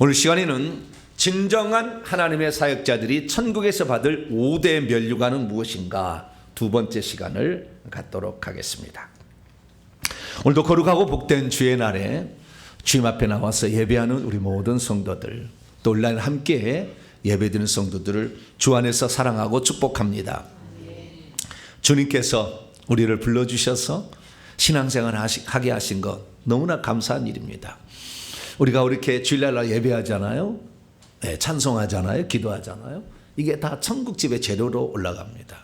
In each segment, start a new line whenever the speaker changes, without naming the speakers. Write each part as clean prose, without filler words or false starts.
오늘 시간에는 진정한 하나님의 사역자들이 천국에서 받을 5대 면류관은 무엇인가 두 번째 시간을 갖도록 하겠습니다. 오늘도 거룩하고 복된 주의 날에 주님 앞에 나와서 예배하는 우리 모든 성도들, 또 온라인 함께 예배드리는 성도들을 주 안에서 사랑하고 축복합니다. 주님께서 우리를 불러주셔서 신앙생활 하게 하신 것 너무나 감사한 일입니다. 우리가 이렇게 주일날 예배하잖아요, 찬송하잖아요, 기도하잖아요. 이게 다 천국집의 재료로 올라갑니다.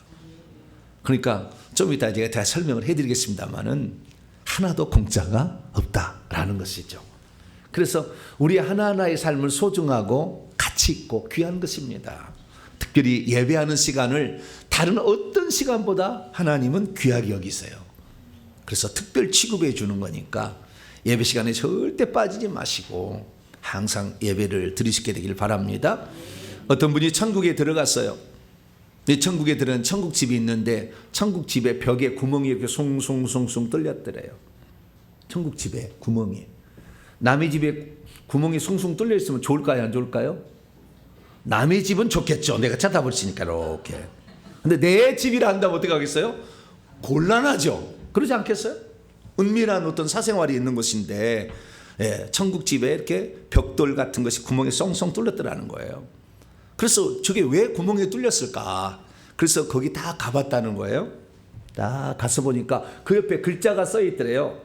그러니까 좀 이따 제가 다 설명을 해드리겠습니다만은 하나도 공짜가 없다라는 것이죠. 그래서 우리 하나하나의 삶을 소중하고 가치 있고 귀한 것입니다. 특별히 예배하는 시간을 다른 어떤 시간보다 하나님은 귀하게 여기세요. 그래서 특별 취급해 주는 거니까 예배 시간에 절대 빠지지 마시고 항상 예배를 드리시게 되길 바랍니다. 어떤 분이 천국에 들어갔어요. 천국에 들어간 천국집이 있는데 천국집의 벽에 구멍이 이렇게 송송송송 뚫렸더래요. 천국집에 구멍이. 남의 집에 구멍이 숭숭 뚫려 있으면 좋을까요, 안 좋을까요? 남의 집은 좋겠죠. 내가 쳐다보시니까 이렇게. 근데 내 집이라 한다면 어떻게 하겠어요? 곤란하죠. 그러지 않겠어요? 은밀한 어떤 사생활이 있는 곳인데 천국집에 이렇게 벽돌 같은 것이 구멍에 쏙쏙 뚫렸더라는 거예요. 그래서 저게 왜 구멍에 뚫렸을까? 그래서 거기 다 가봤다는 거예요. 다 가서 보니까 그 옆에 글자가 써 있더래요.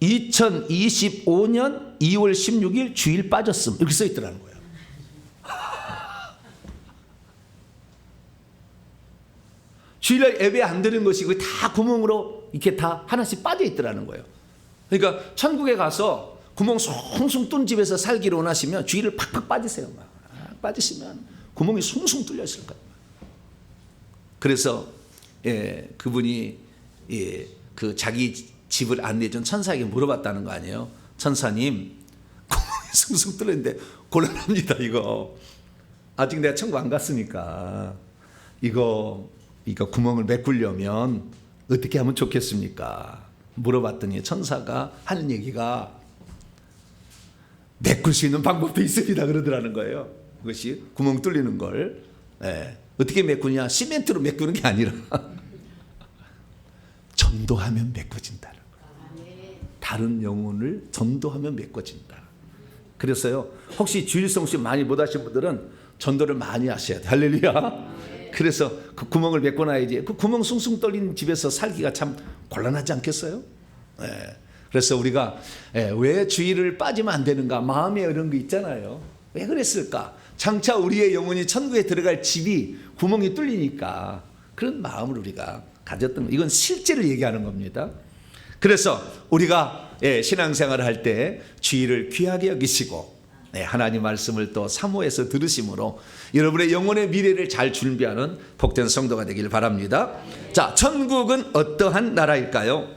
2025년 2월 16일 주일 빠졌음, 이렇게 써 있더라는 거예요. 주일날 예배 안 드는 것이 다 구멍으로 이렇게 다 하나씩 빠져 있더라는 거예요. 그러니까 천국에 가서 구멍 숭숭 뚫은 집에서 살기를 원하시면 주일을 팍팍 빠지세요. 막 빠지시면 구멍이 숭숭 뚫려 있을 거예요. 그래서 그분이 그 자기 집을 안내해준 천사에게 물어봤다는 거 아니에요. 천사님, 구멍이 숭숭 뚫렸는데 곤란합니다. 이거 아직 내가 천국 안 갔으니까 이거 구멍을 메꾸려면 어떻게 하면 좋겠습니까? 물어봤더니 천사가 하는 얘기가 메꿀 수 있는 방법도 있습니다 그러더라는 거예요. 그것이 구멍 뚫리는 걸 어떻게 메꾸냐? 시멘트로 메꾸는 게 아니라 전도하면 메꿔진다는 거예요. 다른 영혼을 전도하면 메꿔진다. 그래서요, 혹시 주일 성수 많이 못 하신 분들은 전도를 많이 하셔야 돼요. 할렐루야. 그래서 그 구멍을 메꿔놔야지. 그 구멍 숭숭 뚫린 집에서 살기가 참 곤란하지 않겠어요? 그래서 우리가 왜 주일을 빠지면 안 되는가? 마음에 이런 거 있잖아요. 왜 그랬을까? 장차 우리의 영혼이 천국에 들어갈 집이 구멍이 뚫리니까 그런 마음을 우리가 가졌던 거. 이건 실제를 얘기하는 겁니다. 그래서 우리가 신앙생활을 할 때 주일을 귀하게 여기시고 하나님 말씀을 또 사모해서 들으심으로 여러분의 영혼의 미래를 잘 준비하는 복된 성도가 되길 바랍니다. 자, 천국은 어떠한 나라일까요?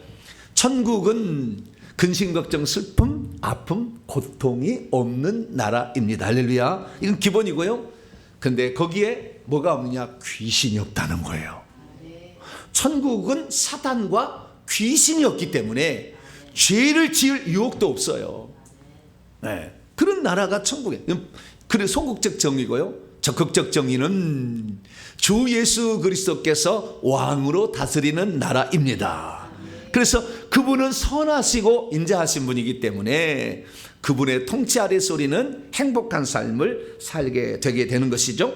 천국은 근심, 걱정, 슬픔, 아픔, 고통이 없는 나라입니다. 할렐루야. 이건 기본이고요. 근데 거기에 뭐가 없느냐? 귀신이 없다는 거예요. 천국은 사단과 귀신이 없기 때문에 죄를 지을 유혹도 없어요. 그런 나라가 천국이에요. 그래 소극적 정의고요. 적극적 정의는 주 예수 그리스도께서 왕으로 다스리는 나라입니다. 그래서 그분은 선하시고 인자하신 분이기 때문에 그분의 통치 아래서 우리는 행복한 삶을 살게 되게 되는 것이죠.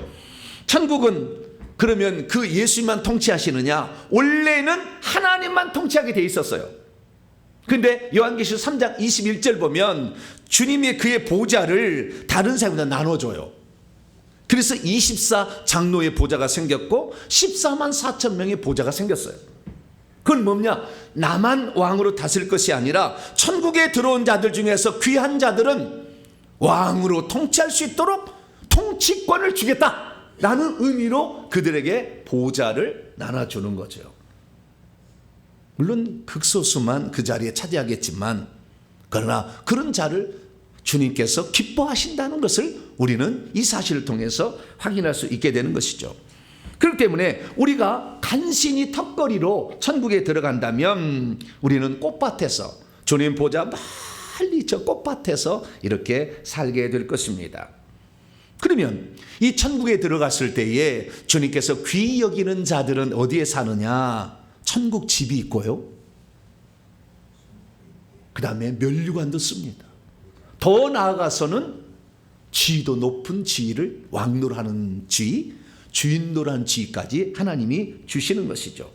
천국은 그러면 그 예수님만 통치하시느냐? 원래는 하나님만 통치하게 돼 있었어요. 근데 요한계시록 3장 21절 보면 주님이 그의 보좌를 다른 사람과 나눠줘요. 그래서 24 장로의 보좌가 생겼고 14만 4천 명의 보좌가 생겼어요. 그건 뭐냐? 나만 왕으로 다스릴 것이 아니라 천국에 들어온 자들 중에서 귀한 자들은 왕으로 통치할 수 있도록 통치권을 주겠다라는 의미로 그들에게 보좌를 나눠주는 거죠. 물론 극소수만 그 자리에 차지하겠지만 그러나 그런 자를 주님께서 기뻐하신다는 것을 우리는 이 사실을 통해서 확인할 수 있게 되는 것이죠. 그렇기 때문에 우리가 간신히 턱걸이로 천국에 들어간다면 우리는 꽃밭에서 주님 보좌 빨리 저 꽃밭에서 이렇게 살게 될 것입니다. 그러면 이 천국에 들어갔을 때에 주님께서 귀히 여기는 자들은 어디에 사느냐? 천국 집이 있고요, 그 다음에 면류관도 씁니다. 더 나아가서는 지위도 높은 지위를, 왕노라는 지위, 주인노라는 지위까지 하나님이 주시는 것이죠.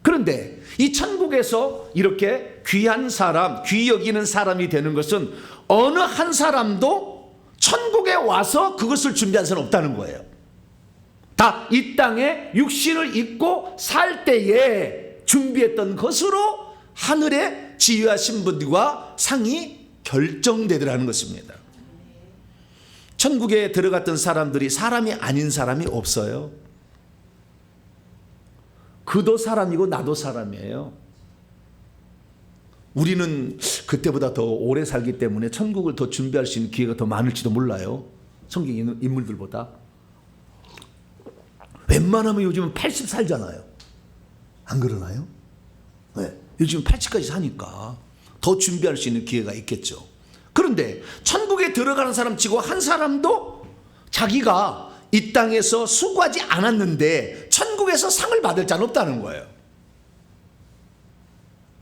그런데 이 천국에서 이렇게 귀한 사람, 귀히 여기는 사람이 되는 것은 어느 한 사람도 천국에 와서 그것을 준비한 사람은 없다는 거예요. 다 이 땅에 육신을 입고 살 때에 준비했던 것으로 하늘에 지휘하신 분들과 상이 결정되더라는 것입니다. 천국에 들어갔던 사람들이 사람이 아닌 사람이 없어요. 그도 사람이고 나도 사람이에요. 우리는 그때보다 더 오래 살기 때문에 천국을 더 준비할 수 있는 기회가 더 많을지도 몰라요. 성경 인물들보다. 웬만하면 요즘은 80 살잖아요. 안 그러나요? 네. 요즘 80까지 사니까 더 준비할 수 있는 기회가 있겠죠. 그런데 천국에 들어가는 사람 치고 한 사람도 자기가 이 땅에서 수고하지 않았는데 천국에서 상을 받을 자는 없다는 거예요.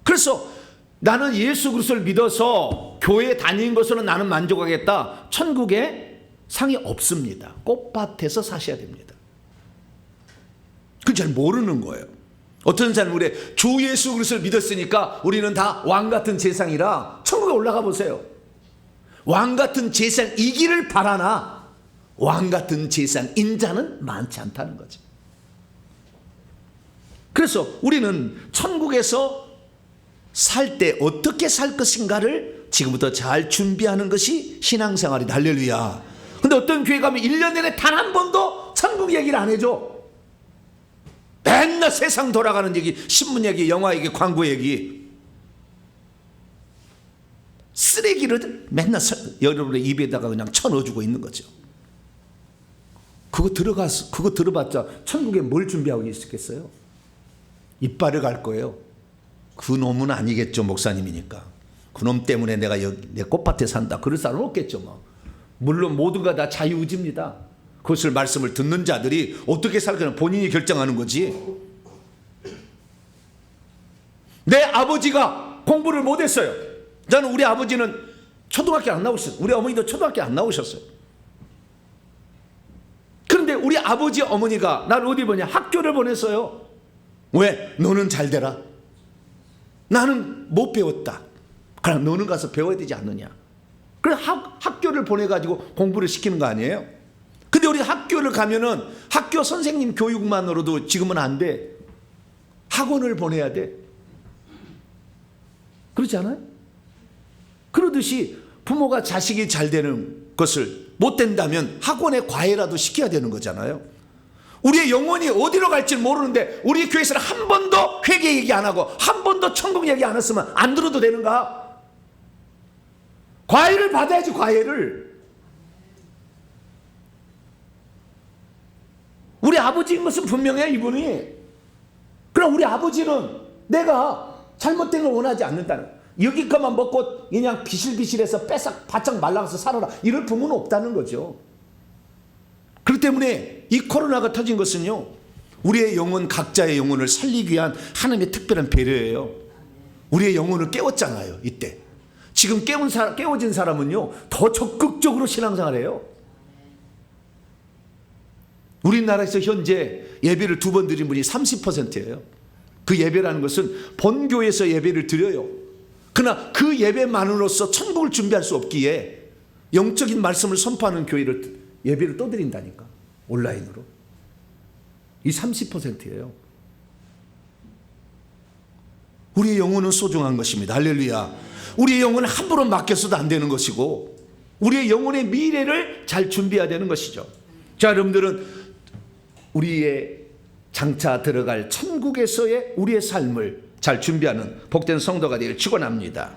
그래서 나는 예수 그리스도를 믿어서 교회 다니는 것으로 나는 만족하겠다. 천국에 상이 없습니다. 꽃밭에서 사셔야 됩니다. 그건 잘 모르는 거예요. 어떤 사람은 우리 주 예수 그리스도를 믿었으니까 우리는 다 왕 같은 재상이라 천국에 올라가 보세요. 왕 같은 재상이기를 바라나 왕 같은 재상인 자는 많지 않다는 거죠. 그래서 우리는 천국에서 살 때 어떻게 살 것인가를 지금부터 잘 준비하는 것이 신앙생활이다. 할렐루야. 근데 어떤 교회 가면 1년 내내 단 한 번도 천국 얘기를 안 해줘. 맨날 세상 돌아가는 얘기, 신문 얘기, 영화 얘기, 광고 얘기. 쓰레기를 맨날 여러분의 입에다가 그냥 쳐넣어주고 있는 거죠. 그거 들어봤자 천국에 뭘 준비하고 있었겠어요? 이빨을 갈 거예요. 그 놈은 아니겠죠, 목사님이니까. 그놈 때문에 내가 여기 내 꽃밭에 산다. 그럴 사람은 없겠죠, 뭐. 물론 모두가 다 자유의지입니다. 그것을 말씀을 듣는 자들이 어떻게 살거나 본인이 결정하는 거지. 내 아버지가 공부를 못했어요. 저는 우리 아버지는 초등학교 안 나오셨어요. 우리 어머니도 초등학교 안 나오셨어요. 그런데 우리 아버지 어머니가 나를 어디 보냐, 학교를 보냈어요. 왜? 너는 잘 되라. 나는 못 배웠다. 그럼 너는 가서 배워야 되지 않느냐. 그래서 학교를 보내가지고 공부를 시키는 거 아니에요? 근데 우리 학교를 가면은 학교 선생님 교육만으로도 지금은 안 돼. 학원을 보내야 돼. 그렇지 않아요? 그러듯이 부모가 자식이 잘 되는 것을 못 된다면 학원에 과외라도 시켜야 되는 거잖아요. 우리의 영혼이 어디로 갈지 모르는데 우리 교회에서는 한 번도 회개 얘기 안 하고 한 번도 천국 얘기 안 했으면 안 들어도 되는가? 과외를 받아야지, 과외를. 우리 아버지인 것은 분명해, 이분이. 그럼 우리 아버지는 내가 잘못된 걸 원하지 않는다는, 여기 것만 먹고 그냥 비실비실해서 바짝 말라가서 살아라, 이럴 부모는 없다는 거죠. 그렇기 때문에 이 코로나가 터진 것은요, 우리의 영혼, 각자의 영혼을 살리기 위한 하나님의 특별한 배려예요. 우리의 영혼을 깨웠잖아요, 이때. 지금 깨워진 사람은요, 더 적극적으로 신앙생활해요. 우리나라에서 현재 예배를 2번 드린 분이 30%예요. 그 예배라는 것은 본교에서 예배를 드려요. 그러나 그 예배만으로서 천국을 준비할 수 없기에 영적인 말씀을 선포하는 교회를 예배를 또 드린다니까, 온라인으로. 이 30%예요. 우리의 영혼은 소중한 것입니다. 할렐루야. 우리의 영혼을 함부로 맡겨서도 안 되는 것이고 우리의 영혼의 미래를 잘 준비해야 되는 것이죠. 자, 여러분들은 우리의 장차 들어갈 천국에서의 우리의 삶을 잘 준비하는 복된 성도가 되길 축원합니다.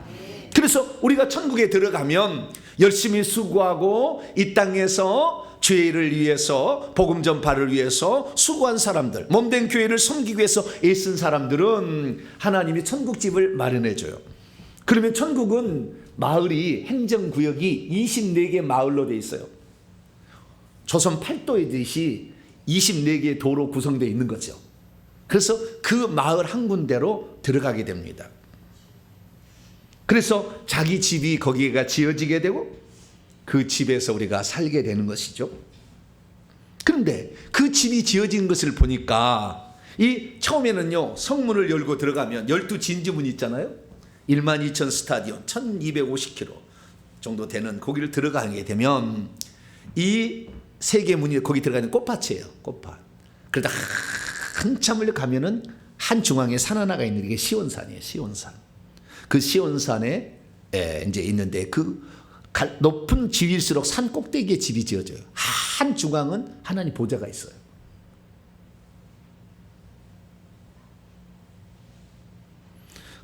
그래서 우리가 천국에 들어가면 열심히 수고하고 이 땅에서 죄를 위해서, 복음 전파를 위해서 수고한 사람들, 몸된 교회를 섬기기 위해서 애쓴 사람들은 하나님이 천국집을 마련해 줘요. 그러면 천국은 마을이 행정구역이 24개 마을로 돼 있어요. 조선 팔도이듯이 24개의 도로 구성되어 있는 거죠. 그래서 그 마을 한 군데로 들어가게 됩니다. 그래서 자기 집이 거기가 지어지게 되고 그 집에서 우리가 살게 되는 것이죠. 그런데 그 집이 지어진 것을 보니까 이 처음에는요, 성문을 열고 들어가면 12진지문이 있잖아요. 12,000 스타디온 1250km 정도 되는 거기를 들어가게 되면 이 세 개 문이 거기 들어가는 꽃밭이에요. 꽃밭. 그러다 한참을 가면은 한 중앙에 산 하나가 있는 게 시온산이에요. 시온산. 그 시온산에 이제 있는데 그 높은 지일수록 산 꼭대기에 집이 지어져요. 한 중앙은 하나님 보좌가 있어요.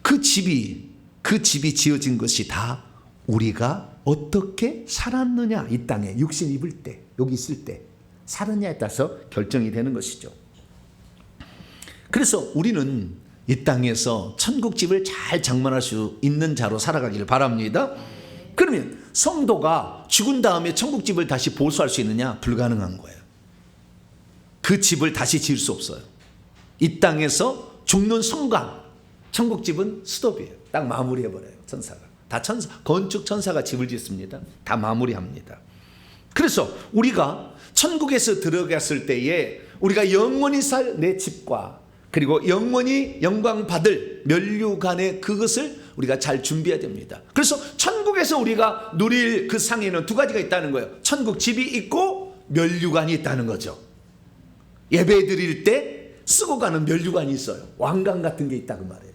그 집이 지어진 것이 다 우리가 어떻게 살았느냐, 이 땅에 육신 입을 때, 여기 있을 때 살았냐에 따라서 결정이 되는 것이죠. 그래서 우리는 이 땅에서 천국집을 잘 장만할 수 있는 자로 살아가기를 바랍니다. 그러면 성도가 죽은 다음에 천국집을 다시 보수할 수 있느냐? 불가능한 거예요. 그 집을 다시 지을 수 없어요. 이 땅에서 죽는 순간 천국집은 스톱이에요. 딱 마무리해버려요. 천사가. 다 건축 천사가 집을 짓습니다. 다 마무리합니다. 그래서 우리가 천국에서 들어갔을 때에 우리가 영원히 살 내 집과 그리고 영원히 영광 받을 면류관의 그것을 우리가 잘 준비해야 됩니다. 그래서 천국에서 우리가 누릴 그 상에는 두 가지가 있다는 거예요. 천국 집이 있고 면류관이 있다는 거죠. 예배 드릴 때 쓰고 가는 면류관이 있어요. 왕관 같은 게 있다 그 말이에요.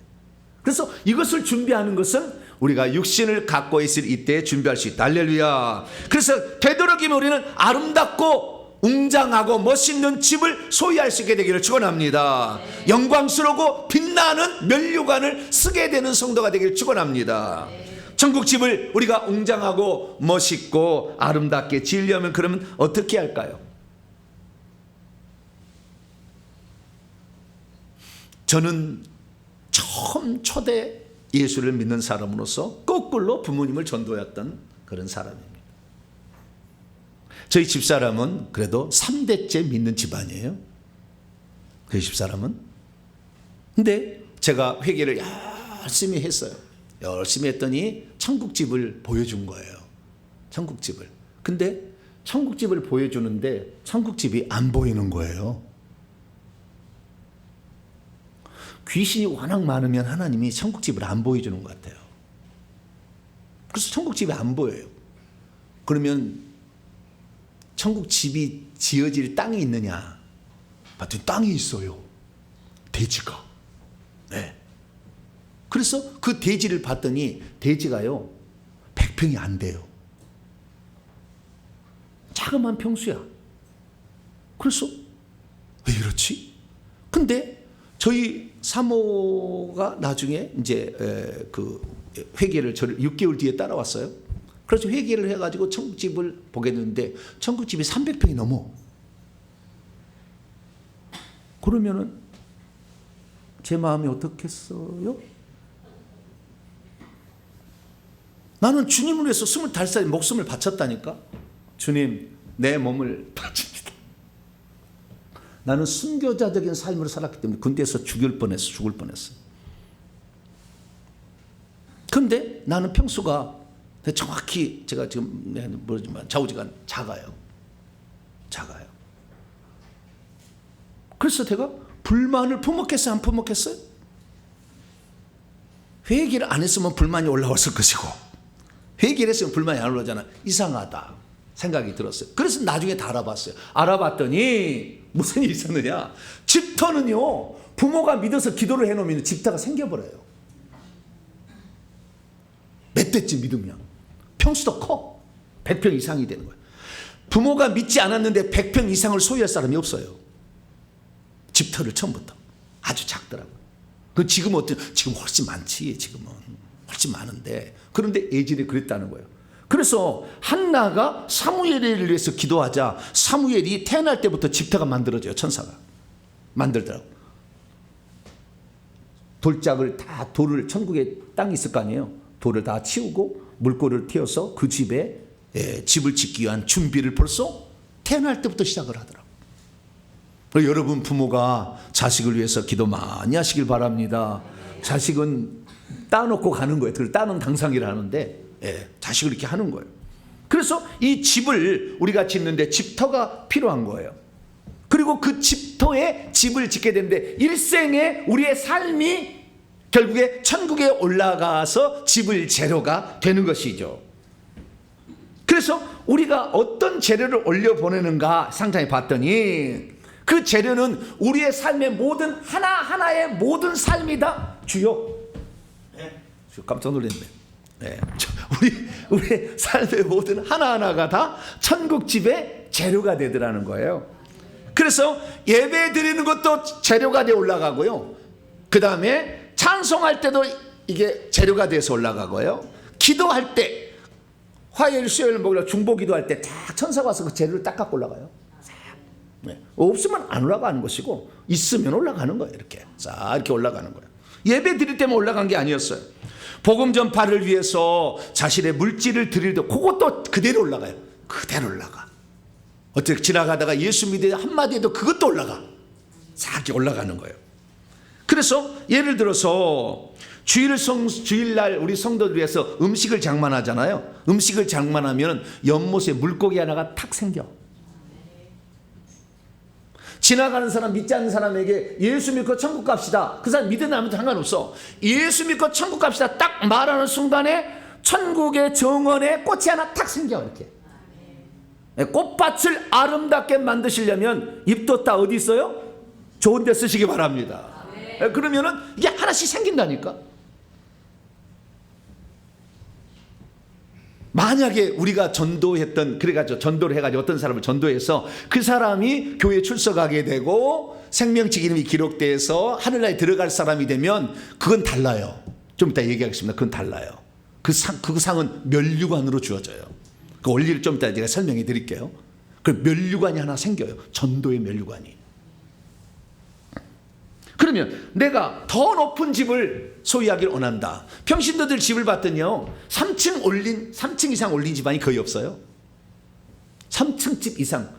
그래서 이것을 준비하는 것은 우리가 육신을 갖고 있을 이때에 준비할 수 있다. 할렐루야. 그래서 되도록이면 우리는 아름답고 웅장하고 멋있는 집을 소유할 수 있게 되기를 축원합니다. 영광스럽고 빛나는 면류관을 쓰게 되는 성도가 되기를 축원합니다. 천국 집을 우리가 웅장하고 멋있고 아름답게 지으려면 그러면 어떻게 할까요? 저는 처음 초대 예수를 믿는 사람으로서 거꾸로 부모님을 전도했던 그런 사람입니다. 저희 집사람은 그래도 3대째 믿는 집안이에요. 저희 집사람은. 근데 제가 회개를 열심히 했어요. 열심히 했더니 천국집을 보여준 거예요. 천국집을. 근데 천국집을 보여주는데 천국집이 안 보이는 거예요. 귀신이 워낙 많으면 하나님이 천국집을 안 보여주는 것 같아요. 그래서 천국집이 안 보여요. 그러면 천국집이 지어질 땅이 있느냐? 봤더니 땅이 있어요. 대지가. 네. 그래서 그 대지를 봤더니 대지가요 100평이 안 돼요. 자그마한 평수야. 그래서 왜 이렇지? 근데 저희 사모가 나중에 이제 그 회계를 저를 6개월 뒤에 따라왔어요. 그래서 회계를 해가지고 천국집을 보게 됐는데 천국집이 300평이 넘어. 그러면은 제 마음이 어떻겠어요? 나는 주님을 위해서 25살에 목숨을 바쳤다니까. 주님, 내 몸을 바칩니다. 나는 순교자적인 삶으로 살았기 때문에 군대에서 죽을 뻔했어. 그런데 나는 평수가 정확히 제가 지금 모르지만 좌우지간 작아요. 그래서 제가 불만을 품었겠어요? 안 품었겠어요? 회개를 안 했으면 불만이 올라왔을 것이고 회개를 했으면 불만이 안 올라오잖아. 이상하다 생각이 들었어요. 그래서 나중에 다 알아봤어요. 알아봤더니 무슨 일이 있었느냐. 집터는요 부모가 믿어서 기도를 해놓으면 집터가 생겨버려요. 몇 대쯤 믿으면 평수도 커. 100평 이상이 되는 거예요. 부모가 믿지 않았는데 100평 이상을 소유할 사람이 없어요. 집터를 처음부터 아주 작더라고요. 그 지금 지금 훨씬 많지. 지금은 훨씬 많은데 그런데 예전에 그랬다는 거예요. 그래서 한나가 사무엘을 위해서 기도하자 사무엘이 태어날 때부터 집터가 만들어져요. 천사가 만들더라고. 돌짝을 다 돌을 천국에 땅이 있을 거 아니에요. 돌을 다 치우고 물꼬를 튀어서 그 집에 집을 짓기 위한 준비를 벌써 태어날 때부터 시작을 하더라고요. 여러분 부모가 자식을 위해서 기도 많이 하시길 바랍니다. 자식은 따놓고 가는 거예요. 그걸 따는 당상이라 하는데 자식을 이렇게 하는 거예요. 그래서 이 집을 우리가 짓는데 집터가 필요한 거예요. 그리고 그 집터에 집을 짓게 되는데 일생에 우리의 삶이 결국에 천국에 올라가서 집을 재료가 되는 것이죠. 그래서 우리가 어떤 재료를 올려보내는가 상상해 봤더니 그 재료는 우리의 삶의 모든 하나하나의 모든 삶이다. 주여, 깜짝 놀랐네. 우리의 삶의 모든 하나하나가 다 천국집의 재료가 되더라는 거예요. 그래서 예배 드리는 것도 재료가 되어 올라가고요. 그 다음에 찬송할 때도 이게 재료가 돼서 올라가고요. 기도할 때 화요일, 수요일, 목요일 중보 기도할 때 딱 천사가 와서 그 재료를 딱 갖고 올라가요. 없으면 안 올라가는 것이고 있으면 올라가는 거예요. 이렇게 자 이렇게 올라가는 거예요. 예배 드릴 때만 올라간 게 아니었어요. 복음 전파를 위해서 자신의 물질을 드릴 때 그것도 그대로 올라가요. 그대로 올라가. 어떻게 지나가다가 예수 믿으 한마디 해도 그것도 올라가. 자 이렇게 올라가는 거예요. 그래서 예를 들어서 주일날 우리 성도들 위해서 음식을 장만하잖아요. 음식을 장만하면 연못에 물고기 하나가 탁 생겨. 지나가는 사람, 믿지 않는 사람에게 예수 믿고 천국 갑시다. 그 사람 믿으면 안 믿어도 상관없어. 예수 믿고 천국 갑시다 딱 말하는 순간에 천국의 정원에 꽃이 하나 탁 생겨. 이렇게 꽃밭을 아름답게 만드시려면 잎도 다 어디 있어요? 좋은 데 쓰시기 바랍니다. 그러면은 이게 하나씩 생긴다니까. 만약에 우리가 전도했던, 그래가지고 전도를 해가지고 어떤 사람을 전도해서 그 사람이 교회에 출석하게 되고 생명책 이름이 기록돼서 하늘나라에 들어갈 사람이 되면 그건 달라요. 좀 이따 얘기하겠습니다. 그건 달라요. 그 상은 면류관으로 주어져요. 그 원리를 좀 이따 제가 설명해 드릴게요. 그 면류관이 하나 생겨요. 전도의 면류관이. 그러면 내가 더 높은 집을 소유하기를 원한다. 평신도들 집을 봤더니요 3층 이상 올린 집안이 거의 없어요. 3층 집 이상.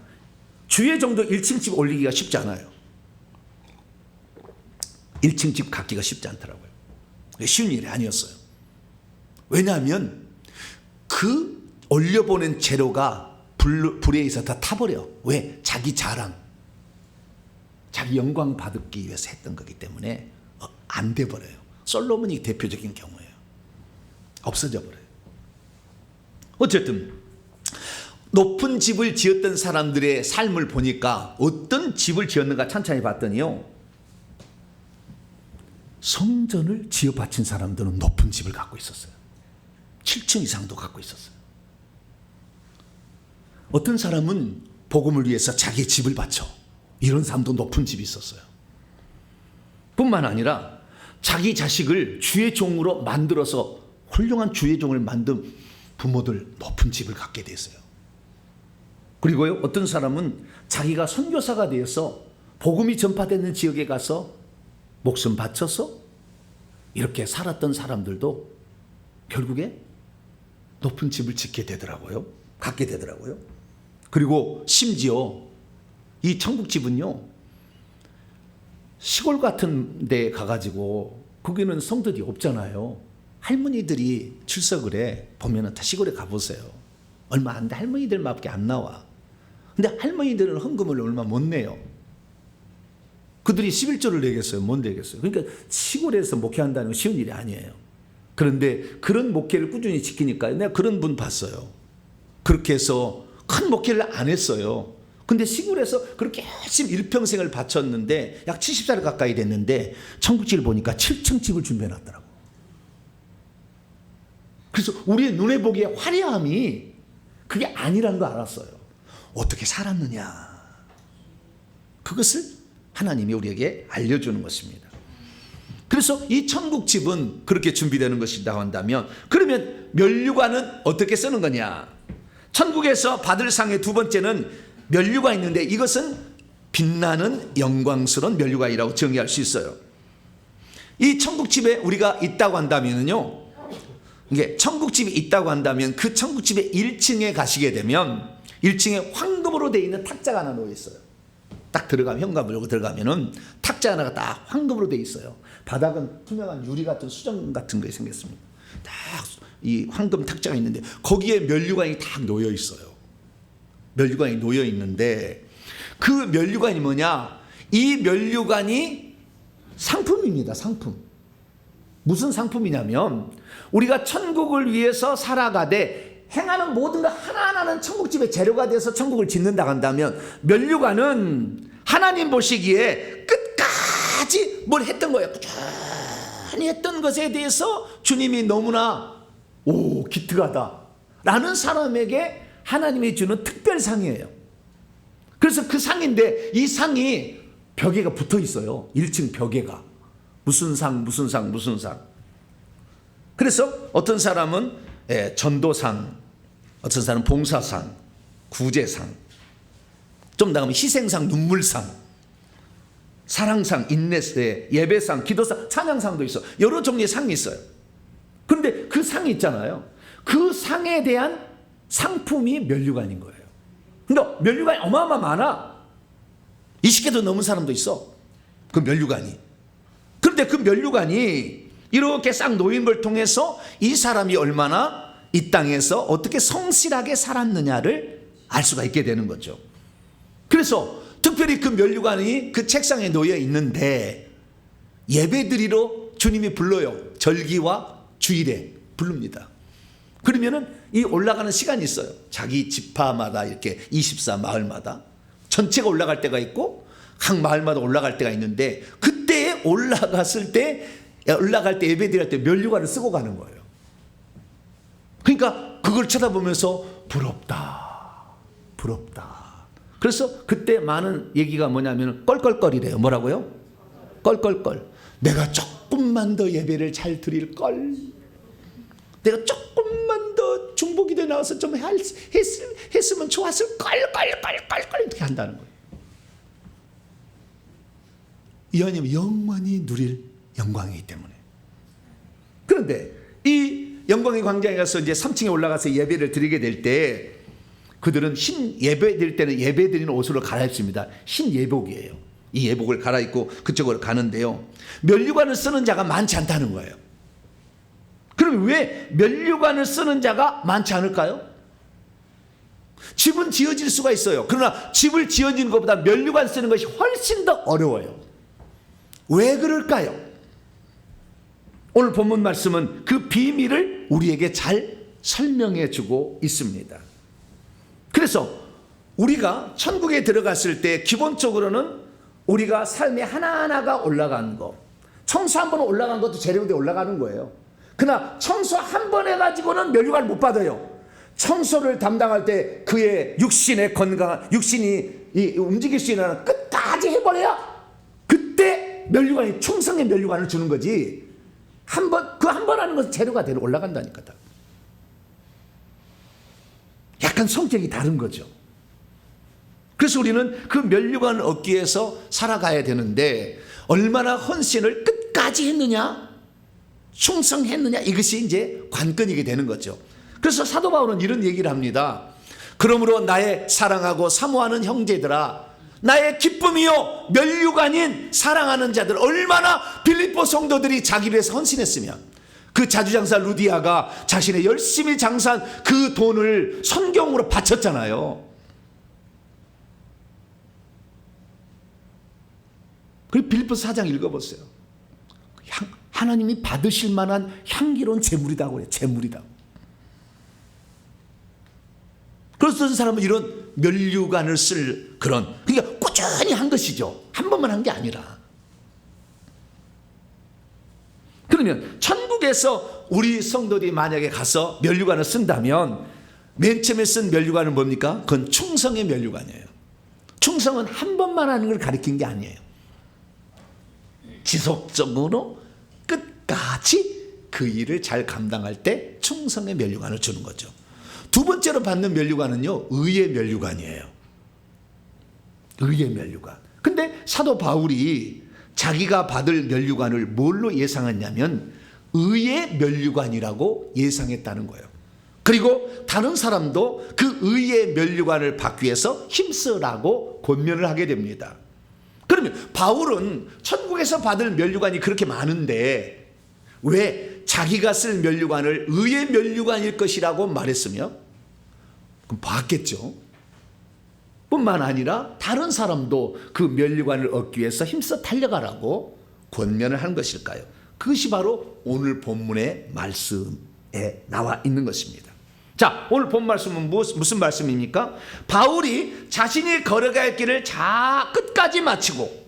주회 정도 1층 집 올리기가 쉽지 않아요. 1층 집 갖기가 쉽지 않더라고요. 쉬운 일이 아니었어요. 왜냐하면 그 올려보낸 재료가 불에 의해서 다 타버려. 왜? 자기 자랑, 자기 영광 받기 위해서 했던 거기 때문에 안 돼버려요. 솔로몬이 대표적인 경우예요. 없어져 버려요. 어쨌든 높은 집을 지었던 사람들의 삶을 보니까 어떤 집을 지었는가 찬찬히 봤더니요, 성전을 지어 바친 사람들은 높은 집을 갖고 있었어요. 7층 이상도 갖고 있었어요. 어떤 사람은 복음을 위해서 자기의 집을 바쳐. 이런 사람도 높은 집이 있었어요. 뿐만 아니라 자기 자식을 주의 종으로 만들어서 훌륭한 주의 종을 만든 부모들 높은 집을 갖게 됐어요. 그리고요 어떤 사람은 자기가 선교사가 되어서 복음이 전파되는 지역에 가서 목숨 바쳐서 이렇게 살았던 사람들도 결국에 높은 집을 짓게 되더라고요. 갖게 되더라고요. 그리고 심지어 이 천국집은요 시골 같은 데 가가지고 거기는 성도들이 없잖아요. 할머니들이 출석을 해. 보면은 다 시골에 가보세요. 얼마 안 돼. 할머니들밖에 안 나와. 근데 할머니들은 헌금을 얼마 못 내요. 그들이 11조를 내겠어요? 못 내겠어요? 그러니까 시골에서 목회한다는 건 쉬운 일이 아니에요. 그런데 그런 목회를 꾸준히 지키니까 내가 그런 분 봤어요. 그렇게 해서 큰 목회를 안 했어요. 근데 시골에서 그렇게 열심히 일평생을 바쳤는데 약 70살 가까이 됐는데 천국집을 보니까 7층 집을 준비해놨더라고. 그래서 우리의 눈에 보기에 화려함이 그게 아니라는 거 알았어요. 어떻게 살았느냐. 그것을 하나님이 우리에게 알려주는 것입니다. 그래서 이 천국집은 그렇게 준비되는 것이라고 한다면 그러면 면류관은 어떻게 쓰는 거냐. 천국에서 받을 상의 두 번째는 면류가 있는데 이것은 빛나는 영광스러운 면류관이라고 정의할 수 있어요. 이 천국집에 우리가 있다고 한다면요 이게 천국집이 있다고 한다면 그 천국집의 1층에 가시게 되면 1층에 황금으로 되어 있는 탁자가 하나 놓여 있어요. 딱 들어가면, 현관을 열고 들어가면은 탁자 하나가 딱 황금으로 되어 있어요. 바닥은 투명한 유리 같은 수정 같은 게 생겼습니다. 딱 이 황금 탁자가 있는데 거기에 면류관이 딱 놓여 있어요. 면류관이 놓여 있는데 그 면류관이 뭐냐? 이 면류관이 상품입니다. 상품. 무슨 상품이냐면 우리가 천국을 위해서 살아가되 행하는 모든 것 하나하나는 천국집의 재료가 돼서 천국을 짓는다 한다면 면류관은 하나님 보시기에 끝까지 뭘 했던 거예요. 꾸준히 했던 것에 대해서 주님이 너무나 기특하다 라는 사람에게 하나님이 주는 특별상이에요. 그래서 그 상인데 이 상이 벽에가 붙어 있어요. 1층 벽에가. 무슨 상. 그래서 어떤 사람은 전도상, 어떤 사람은 봉사상, 구제상, 좀 나가면 희생상, 눈물상, 사랑상, 인내세, 예배상, 기도상, 찬양상도 있어. 여러 종류의 상이 있어요. 그런데 그 상이 있잖아요. 그 상에 대한 상품이 면류관인 거예요. 그러니까 면류관이 어마어마 많아. 20개도 넘은 사람도 있어. 그 면류관이. 그런데 그 면류관이 이렇게 싹 놓인 걸 통해서 이 사람이 얼마나 이 땅에서 어떻게 성실하게 살았느냐를 알 수가 있게 되는 거죠. 그래서 특별히 그 면류관이 그 책상에 놓여 있는데 예배드리러 주님이 불러요. 절기와 주일에 부릅니다. 그러면은 이 올라가는 시간이 있어요. 자기 지파마다 이렇게 24 마을마다 전체가 올라갈 때가 있고 각 마을마다 올라갈 때가 있는데 그때에 올라갈 때 예배드릴 때 면류관을 쓰고 가는 거예요. 그러니까 그걸 쳐다보면서 부럽다. 그래서 그때 많은 얘기가 뭐냐면 껄껄껄이래요. 뭐라고요? 껄껄껄. 내가 조금만 더 예배를 잘 드릴 걸. 내가 조금만 더 중보기도에 나와서 좀 했으면 좋았을 걸 이렇게 한다는 거예요. 이 하나님은 영원히 누릴 영광이기 때문에. 그런데 이 영광의 광장에 가서 이제 3층에 올라가서 예배를 드리게 될 때 그들은 예배 드릴 때는 예배 드리는 옷으로 갈아입습니다. 흰 예복이에요. 이 예복을 갈아입고 그쪽으로 가는데요. 면류관을 쓰는 자가 많지 않다는 거예요. 그럼 왜 면류관을 쓰는 자가 많지 않을까요? 집은 지어질 수가 있어요. 그러나 집을 지어지는 것보다 면류관 쓰는 것이 훨씬 더 어려워요. 왜 그럴까요? 오늘 본문 말씀은 그 비밀을 우리에게 잘 설명해 주고 있습니다. 그래서 우리가 천국에 들어갔을 때 기본적으로는 우리가 삶의 하나하나가 올라가는 거, 청소 한 번 올라간 것도 재료대 올라가는 거예요. 그러나 청소 한 번 해가지고는 면류관을 못 받아요. 청소를 담당할 때 그의 육신의 건강, 육신이 움직일 수 있는 한 끝까지 해버려야 그때 면류관이 충성의 면류관을 주는 거지. 한 번 하는 것은 재료가 대로 올라간다니까. 약간 성격이 다른 거죠. 그래서 우리는 그 면류관을 얻기 위해서 살아가야 되는데 얼마나 헌신을 끝까지 했느냐, 충성했느냐, 이것이 이제 관건이게 되는 거죠. 그래서 사도 바울은 이런 얘기를 합니다. 그러므로 나의 사랑하고 사모하는 형제들아, 나의 기쁨이요 면류관인 사랑하는 자들, 얼마나 빌립보 성도들이 자기를 위해서 헌신했으면 그 자주장사 루디아가 자신의 열심히 장사한 그 돈을 선경으로 바쳤잖아요. 그리고 빌립보서 4장 읽어보세요. 하나님이 받으실 만한 향기로운 재물이라고 그래요. 재물이다. 그래서 어떤 사람은 이런 면류관을 쓸 그런, 그러니까 꾸준히 한 것이죠. 한 번만 한 게 아니라. 그러면 천국에서 우리 성도들이 만약에 가서 면류관을 쓴다면 맨 처음에 쓴 면류관은 뭡니까? 그건 충성의 면류관이에요. 충성은 한 번만 하는 걸 가리킨 게 아니에요. 지속적으로 끝까지 그 일을 잘 감당할 때 충성의 면류관을 주는 거죠. 두 번째로 받는 면류관은요, 의의 면류관이에요. 의의 면류관. 근데 사도 바울이 자기가 받을 면류관을 뭘로 예상했냐면 의의 면류관이라고 예상했다는 거예요. 그리고 다른 사람도 그 의의 면류관을 받기 위해서 힘쓰라고 권면을 하게 됩니다. 그러면 바울은 천국에서 받을 면류관이 그렇게 많은데 왜 자기가 쓸 면류관을 의의 면류관일 것이라고 말했으며, 그럼 봤겠죠. 뿐만 아니라 다른 사람도 그 면류관을 얻기 위해서 힘써 달려가라고 권면을 한 것일까요? 그것이 바로 오늘 본문의 말씀에 나와 있는 것입니다. 자, 오늘 본 말씀은 무슨 말씀입니까? 바울이 자신이 걸어갈 길을 끝까지 마치고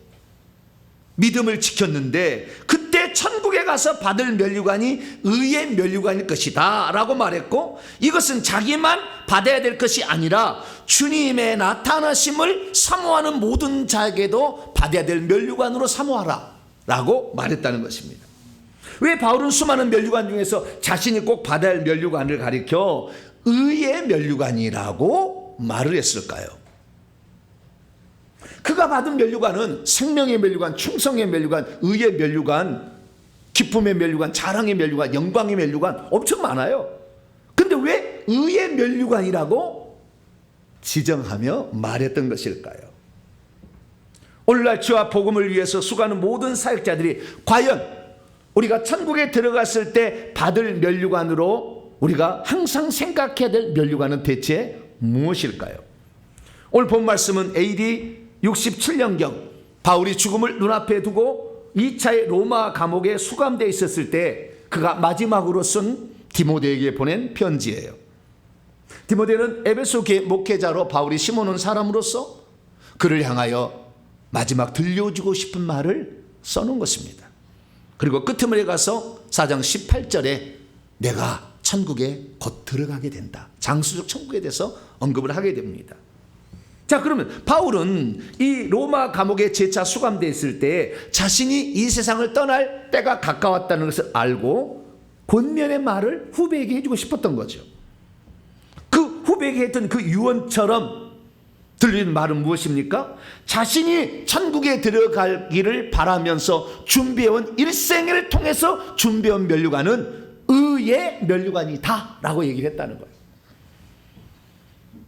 믿음을 지켰는데 그때 천국에 가서 받을 면류관이 의의 면류관일 것이다 라고 말했고, 이것은 자기만 받아야 될 것이 아니라 주님의 나타나심을 사모하는 모든 자에게도 받아야 될 면류관으로 사모하라 라고 말했다는 것입니다. 왜 바울은 수많은 면류관 중에서 자신이 꼭 받아야 할 면류관을 가리켜 의의 면류관이라고 말을 했을까요? 그가 받은 면류관은 생명의 면류관, 충성의 면류관, 의의 면류관, 기쁨의 면류관, 자랑의 면류관, 영광의 면류관 엄청 많아요. 근데 왜 의의 면류관이라고 지정하며 말했던 것일까요? 오늘날 주와 복음을 위해서 수고하는 모든 사역자들이 과연 우리가 천국에 들어갔을 때 받을 면류관으로 우리가 항상 생각해야 될 면류관은 대체 무엇일까요? 오늘 본 말씀은 AD 67년경 바울이 죽음을 눈앞에 두고 2차의 로마 감옥에 수감되어 있었을 때 그가 마지막으로 쓴 디모데에게 보낸 편지예요. 디모데는 에베소 목회자로 바울이 심어놓은 사람으로서 그를 향하여 마지막 들려주고 싶은 말을 써놓은 것입니다. 그리고 끝머리에 가서 4장 18절에 내가 천국에 곧 들어가게 된다, 장수적 천국에 대해서 언급을 하게 됩니다. 자, 그러면 바울은 이 로마 감옥에 재차 수감되어 있을 때 자신이 이 세상을 떠날 때가 가까웠다는 것을 알고 권면의 말을 후배에게 해주고 싶었던 거죠. 그 후배에게 했던 그 유언처럼 들리는 말은 무엇입니까? 자신이 천국에 들어가기를 바라면서 준비해온 일생을 통해서 준비해온 면류관은 의의 면류관이다 라고 얘기를 했다는 거예요.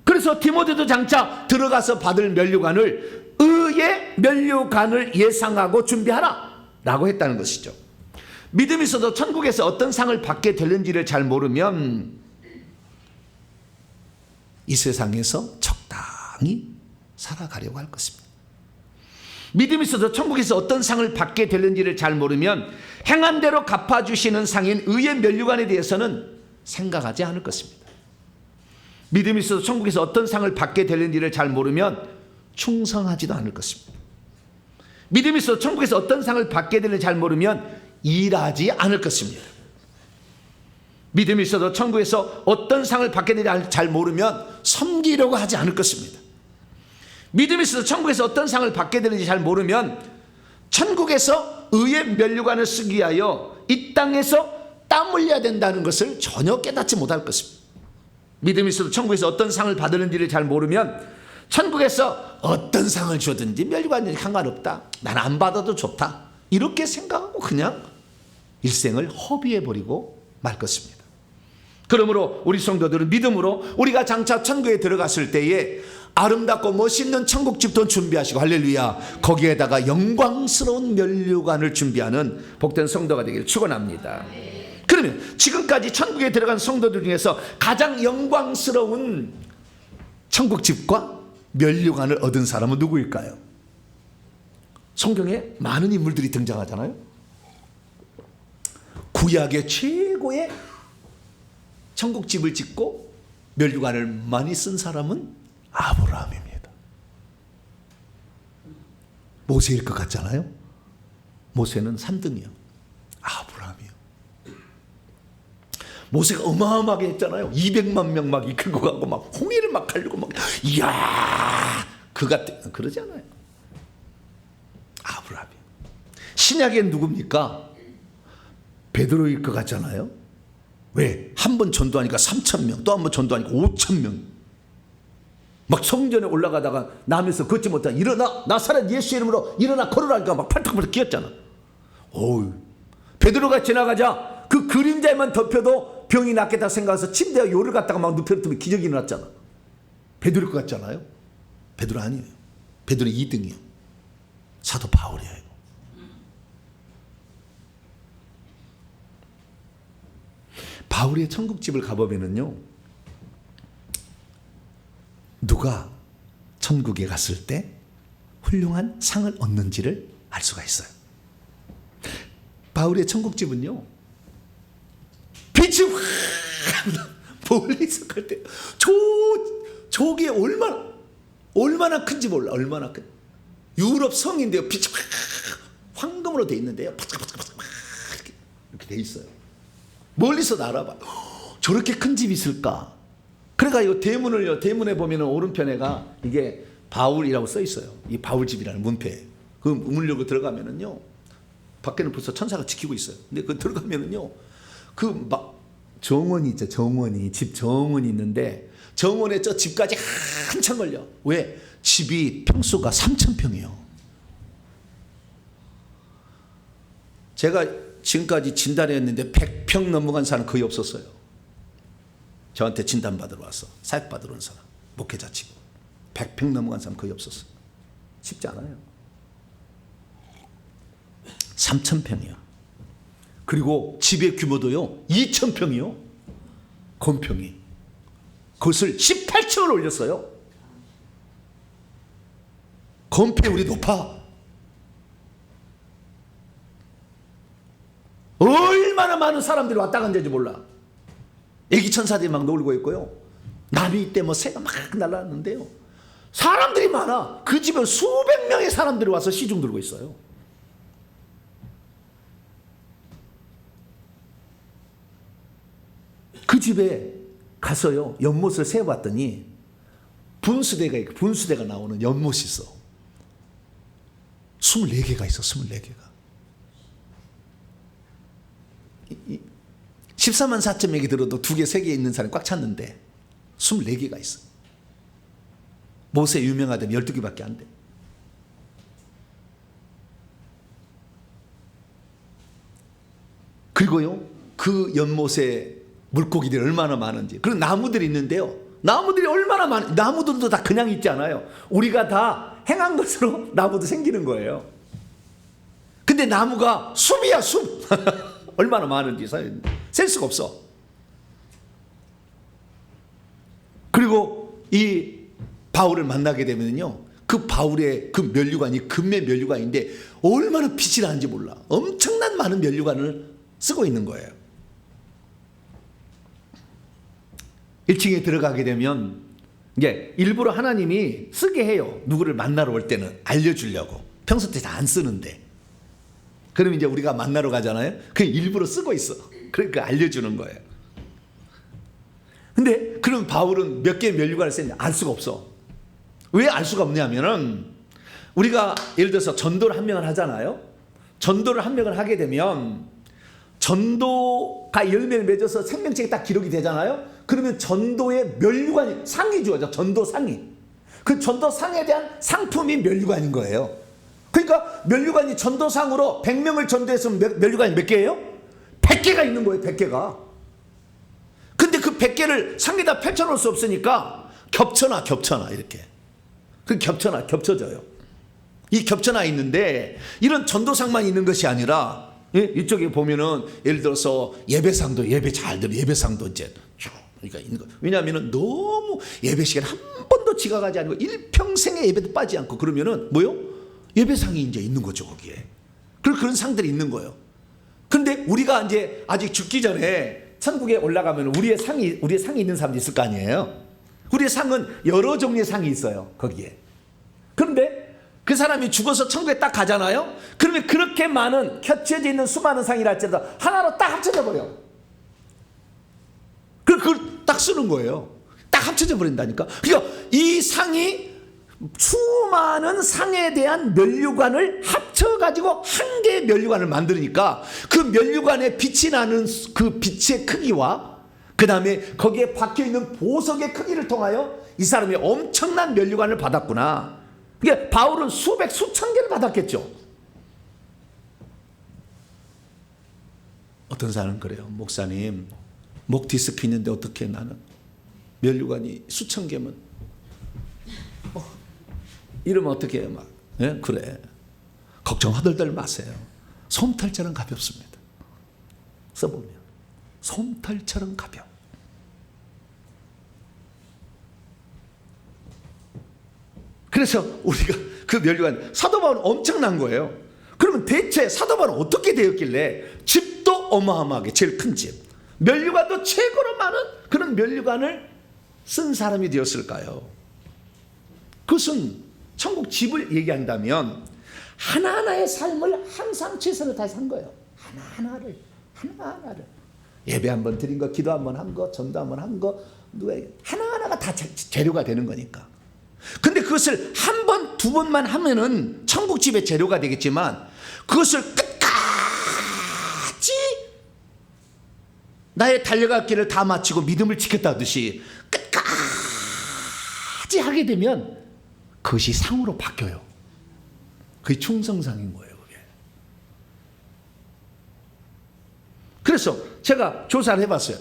그래서 디모데도 장차 들어가서 받을 면류관을 의의 면류관을 예상하고 준비하라 라고 했다는 것이죠. 믿음이 있어도 천국에서 어떤 상을 받게 되는지를 잘 모르면 이 세상에서 적당히 살아가려고 할 것입니다. 믿음이 있어도 천국에서 어떤 상을 받게 되는지를 잘 모르면 행한 대로 갚아주시는 상인 의의 면류관에 대해서는 생각하지 않을 것입니다. 믿음이 있어도 천국에서 어떤 상을 받게 되는지를 잘 모르면 충성하지도 않을 것입니다. 믿음이 있어도 천국에서 어떤 상을 받게 되는지 잘 모르면 일하지 않을 것입니다. 믿음이 있어도 천국에서 어떤 상을 받게 되는지 잘 모르면 섬기려고 하지 않을 것입니다. 믿음이 있어도 천국에서 어떤 상을 받게 되는지 잘 모르면 천국에서 의의 면류관을 쓰기 위하여 이 땅에서 땀 흘려야 된다는 것을 전혀 깨닫지 못할 것입니다. 믿음이 있어도 천국에서 어떤 상을 받는지를 잘 모르면 천국에서 어떤 상을 주든지 면류관이 상관없다, 난 안 받아도 좋다, 이렇게 생각하고 그냥 일생을 허비해버리고 말 것입니다. 그러므로 우리 성도들은 믿음으로 우리가 장차 천국에 들어갔을 때에 아름답고 멋있는 천국집도 준비하시고, 할렐루야, 거기에다가 영광스러운 면류관을 준비하는 복된 성도가 되기를 축원합니다. 그러면 지금까지 천국에 들어간 성도들 중에서 가장 영광스러운 천국집과 면류관을 얻은 사람은 누구일까요? 성경에 많은 인물들이 등장하잖아요. 구약의 최고의 천국집을 짓고 면류관을 많이 쓴 사람은 아브라함입니다. 모세일 것 같잖아요. 모세는 3등이요. 아브라함이요. 모세가 어마어마하게 했잖아요. 200만 명 막 이끌고 가고 막 홍해를 막 가르고 막, 이야, 그러지 않아요. 아브라함이요. 신약엔 누굽니까? 베드로일 것 같잖아요. 왜? 한 번 전도하니까 3,000명, 또 한 번 전도하니까 5,000명. 막 성전에 올라가다가 남에서 걷지 못하고 일어나, 나사렛 예수 이름으로 일어나 걸으라니까 막 팔딱팔딱 기었잖아. 어우, 베드로가 지나가자 그 그 그림자에만 덮여도 병이 낫겠다 생각해서 침대에 요를 갖다가 막 눕혀놓더니 기적이 일어났잖아. 베드로일 것 같잖아요. 베드로 아니에요. 베드로 2등이에요. 사도 바울이에요. 바울의 천국집을 가보면은요, 누가 천국에 갔을 때 훌륭한 상을 얻는지를 알 수가 있어요. 바울의 천국집은요, 빛이 확 멀리서 갈 때 저게 얼마나 큰지 몰라. 얼마나 큰 유럽 성인데요, 빛이 확 황금으로 돼 있는데요, 바삭바삭바삭 이렇게 돼 있어요. 멀리서 날아봐. 저렇게 큰 집이 있을까? 그러니까 이 대문에 보면은 오른편에가 이게 바울이라고 써 있어요. 이 바울 집이라는 문패. 그 문을 열고 들어가면은요, 밖에는 벌써 천사가 지키고 있어요. 근데 그 들어가면은요, 정원이 있죠. 집 정원이 있는데 정원에 저 집까지 한참 걸려. 왜? 집이 평수가 3,000평이에요. 제가 지금까지 진단했는데 100평 넘어간 사람 거의 없었어요. 저한테 진단받으러 와서 사역받으러 온 사람, 목회자 치고 100평 넘어간 사람 거의 없었어요. 쉽지 않아요. 3,000평이요. 그리고 집의 규모도요 2,000평이요. 건평이. 그것을 18층을 올렸어요. 건폐율이 높아. 얼마나 많은 사람들이 왔다 갔는지 몰라. 애기 천사들이 막 놀고 있고요. 나비 때 새가 막 날아왔는데요. 사람들이 많아. 그 집은 수백 명의 사람들이 와서 시중 들고 있어요. 그 집에 가서요, 연못을 세어봤더니 분수대가 나오는 연못이 있어. 24개가 있어. 24개가. 14만 4천 명이 들어도 2개, 3개 있는 사람이 꽉 찼는데 24개가 있어. 모세 유명하다면 12개밖에 안 돼. 그리고요, 그 연못에 물고기들이 얼마나 많은지. 그리고 나무들이 있는데요, 나무들이 얼마나 많은지. 나무들도 다 그냥 있지 않아요. 우리가 다 행한 것으로 나무도 생기는 거예요. 근데 나무가 숲이야, 숲. 얼마나 많은지 셀 수가 없어. 그리고 이 바울을 만나게 되면요, 그 바울의 그 면류관이 금의 면류관인데 얼마나 빛이 나는지 몰라. 엄청난 많은 면류관을 쓰고 있는 거예요. 1층에 들어가게 되면 이게 일부러 하나님이 쓰게 해요. 누구를 만나러 올 때는 알려주려고. 평소 때 다 안 쓰는데. 그러면 이제 우리가 만나러 가잖아요. 그냥 일부러 쓰고 있어. 그러니까 알려주는 거예요. 근데 그럼 바울은 몇 개의 면류관을 썼는지 알 수가 없어. 왜 알 수가 없냐면은, 우리가 예를 들어서 전도를 한 명을 하잖아요. 전도를 한 명을 하게 되면 전도가 열매를 맺어서 생명책에 딱 기록이 되잖아요. 그러면 전도의 면류관이 상이 주어져. 전도 상이. 그 전도 상에 대한 상품이 면류관인 거예요. 그러니까 면류관이 전도상으로 100명을 전도했으면 면류관이 몇 개예요? 100개가 있는 거예요. 100개가. 근데 그 100개를 상에다 펼쳐놓을 수 없으니까 겹쳐놔 이렇게. 그 겹쳐져요. 이 겹쳐놔 있는데, 이런 전도상만 있는 것이 아니라, 이쪽에 보면은 예를 들어서 예배상도 예배상도 이제 그러니까 있는 거. 왜냐하면은 너무 예배 시간 한 번도 지각하지 않고 일평생에 예배도 빠지지 않고 그러면은 뭐요? 예배상이 이제 있는 거죠, 거기에. 그런 상들이 있는 거예요. 근데 우리가 이제 아직 죽기 전에 천국에 올라가면 우리의 상이 있는 사람도 있을 거 아니에요. 우리의 상은 여러 종류의 상이 있어요, 거기에. 그런데 그 사람이 죽어서 천국에 딱 가잖아요. 그러면 그렇게 많은 겹쳐져 있는 수많은 상이라 할지라도 하나로 딱 합쳐져 버려. 그걸 딱 쓰는 거예요. 딱 합쳐져 버린다니까. 그러니까 이 상이 수많은 상에 대한 면류관을 합쳐가지고 한 개의 면류관을 만드니까, 그 면류관에 빛이 나는 그 빛의 크기와 그 다음에 거기에 박혀있는 보석의 크기를 통하여 이 사람이 엄청난 면류관을 받았구나. 그러니까 바울은 수천 개를 받았겠죠. 어떤 사람은 그래요. 목사님, 목 디스크 있는데 어떻게 나는 면류관이 수천 개면 이러면 어떻게 해요? 막. 예? 그래. 걱정 허덜덜 마세요. 솜털처럼 가볍습니다. 써보면 솜털처럼 가벼워. 그래서 우리가 그 면류관, 사도 바울은 엄청난 거예요. 그러면 대체 사도 바울은 어떻게 되었길래 집도 어마어마하게 제일 큰 집, 면류관도 최고로 많은 그런 면류관을 쓴 사람이 되었을까요? 그것은 천국 집을 얘기한다면 하나하나의 삶을 항상 최선을 다해서 한 거예요. 하나하나를. 예배 한번 드린 거, 기도 한번 한 거, 전도 한번 한 거, 하나하나가 다 재료가 되는 거니까. 근데 그것을 한 번, 두 번만 하면은 천국 집의 재료가 되겠지만, 그것을 끝까지 나의 달려갈 길을 다 마치고 믿음을 지켰다듯이 끝까지 하게 되면 그것이 상으로 바뀌어요. 그게 충성상인 거예요, 그게. 그래서 제가 조사를 해봤어요.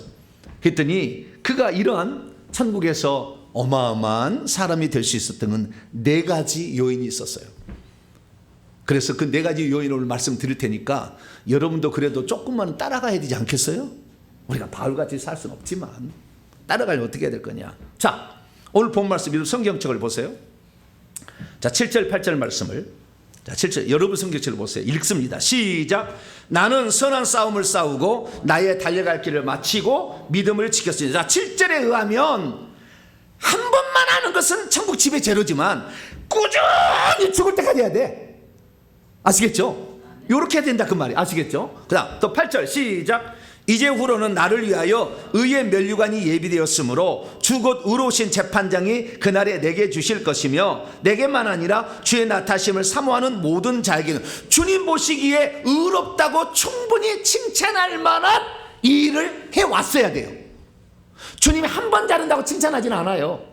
그랬더니 그가 이러한 천국에서 어마어마한 사람이 될 수 있었던 건 4가지 요인이 있었어요. 그래서 그 4가지 요인을 말씀드릴 테니까 여러분도 그래도 조금만 따라가야 되지 않겠어요? 우리가 바울같이 살 수는 없지만 따라가려면 어떻게 해야 될 거냐. 자, 오늘 본 말씀, 성경책을 보세요. 자, 7절 8절 말씀을, 자, 7절 여러분 성경책을 보세요. 읽습니다. 시작. 나는 선한 싸움을 싸우고 나의 달려갈 길을 마치고 믿음을 지켰으니. 자, 7절에 의하면 한 번만 하는 것은 천국 집의 재료지만 꾸준히 죽을 때까지 해야 돼. 아시겠죠? 요렇게 해야 된다 그 말이. 아시겠죠? 그 다음 또 8절 시작. 이제후로는 나를 위하여 의의 면류관이 예비되었으므로 주 곧 의로우신 재판장이 그날에 내게 주실 것이며, 내게만 아니라 주의 나타심을 사모하는 모든 자에게는 주님 보시기에 의롭다고 충분히 칭찬할 만한 일을 해왔어야 돼요. 주님이 한 번 자른다고 칭찬하지는 않아요.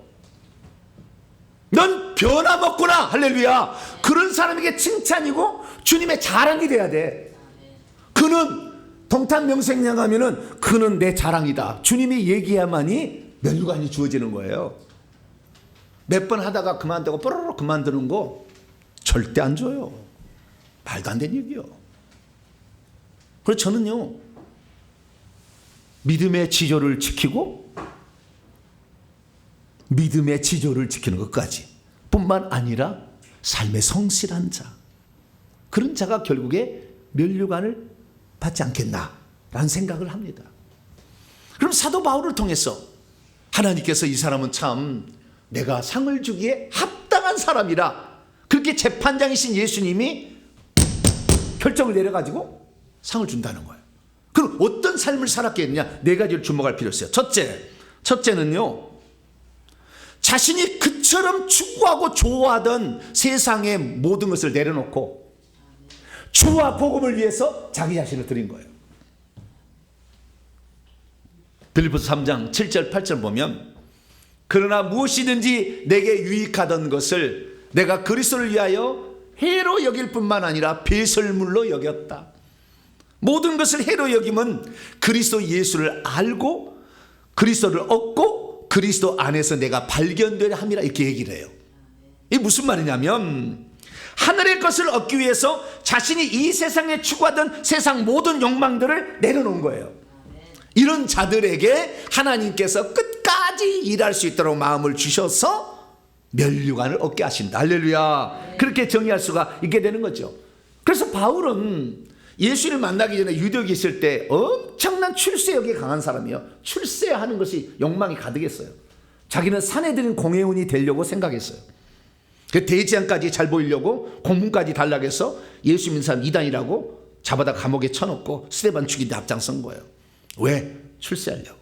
넌 변화먹구나, 할렐루야. 그런 사람에게 칭찬이고 주님의 자랑이 돼야 돼. 그는 동탄명생 가면은 그는 내 자랑이다, 주님이 얘기해야만이 면류관이 주어지는 거예요. 몇 번 하다가 그만두고 뽀로로 그만두는 거 절대 안 줘요. 말도 안 되는 얘기요. 그래서 저는요, 믿음의 지조를 지키고 믿음의 지조를 지키는 것까지 뿐만 아니라 삶의 성실한 자, 그런 자가 결국에 면류관을 받지 않겠나라는 생각을 합니다. 그럼 사도 바울을 통해서 하나님께서 이 사람은 참 내가 상을 주기에 합당한 사람이라 그렇게 재판장이신 예수님이 결정을 내려가지고 상을 준다는 거예요. 그럼 어떤 삶을 살았겠느냐? 4가지를 주목할 필요 있어요. 첫째는요, 자신이 그처럼 추구하고 좋아하던 세상의 모든 것을 내려놓고 주와 복음을 위해서 자기 자신을 드린 거예요. 빌립보서 3장 7절 8절 보면, 그러나 무엇이든지 내게 유익하던 것을 내가 그리스도를 위하여 해로 여길 뿐만 아니라 배설물로 여겼다. 모든 것을 해로 여김은 그리스도 예수를 알고 그리스도를 얻고 그리스도 안에서 내가 발견되려 함이라, 이렇게 얘기를 해요. 이게 무슨 말이냐면, 하늘의 것을 얻기 위해서 자신이 이 세상에 추구하던 세상 모든 욕망들을 내려놓은 거예요. 이런 자들에게 하나님께서 끝까지 일할 수 있도록 마음을 주셔서 면류관을 얻게 하신다. 할렐루야. 그렇게 정의할 수가 있게 되는 거죠. 그래서 바울은 예수를 만나기 전에 유대국에 있을 때 엄청난 출세욕이 강한 사람이에요. 출세하는 것이 욕망이 가득했어요. 자기는 사내들인 공회원이 되려고 생각했어요. 그 대지안까지 잘 보이려고 공문까지 달라고 해서 예수 믿는 사람 이단이라고 잡아다 감옥에 쳐놓고 스데반 죽이는데 앞장선 거예요. 왜? 출세하려고.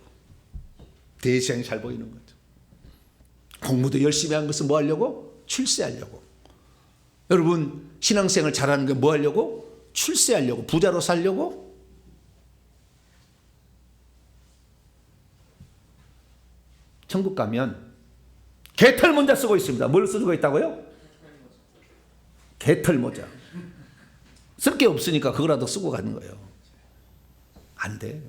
대지안이 잘 보이는 거죠. 공부도 열심히 한 것은 뭐 하려고? 출세하려고. 여러분, 신앙생활 잘하는 게 뭐 하려고? 출세하려고. 부자로 살려고. 천국 가면 개털 모자 쓰고 있습니다. 뭘 쓰고 있다고요? 개털 모자. 쓸 게 없으니까 그거라도 쓰고 가는 거예요. 안 돼.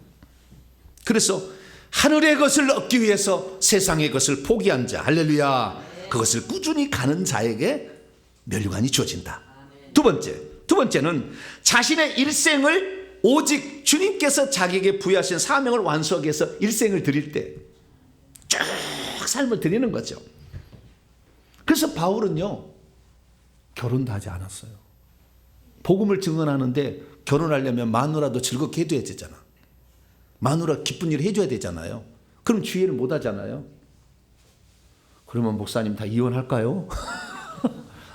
그래서 하늘의 것을 얻기 위해서 세상의 것을 포기한 자, 할렐루야, 그것을 꾸준히 가는 자에게 면류관이 주어진다. 두 번째는 자신의 일생을 오직 주님께서 자기에게 부여하신 사명을 완수하기 위해서 일생을 드릴 때 쭉 삶을 드리는 거죠. 그래서 바울은요, 결혼도 하지 않았어요. 복음을 증언하는데 결혼하려면 마누라도 즐겁게 해줘야 되잖아. 마누라 기쁜 일을 해줘야 되잖아요. 그럼 주의를 못 하잖아요. 그러면 목사님 다 이혼할까요?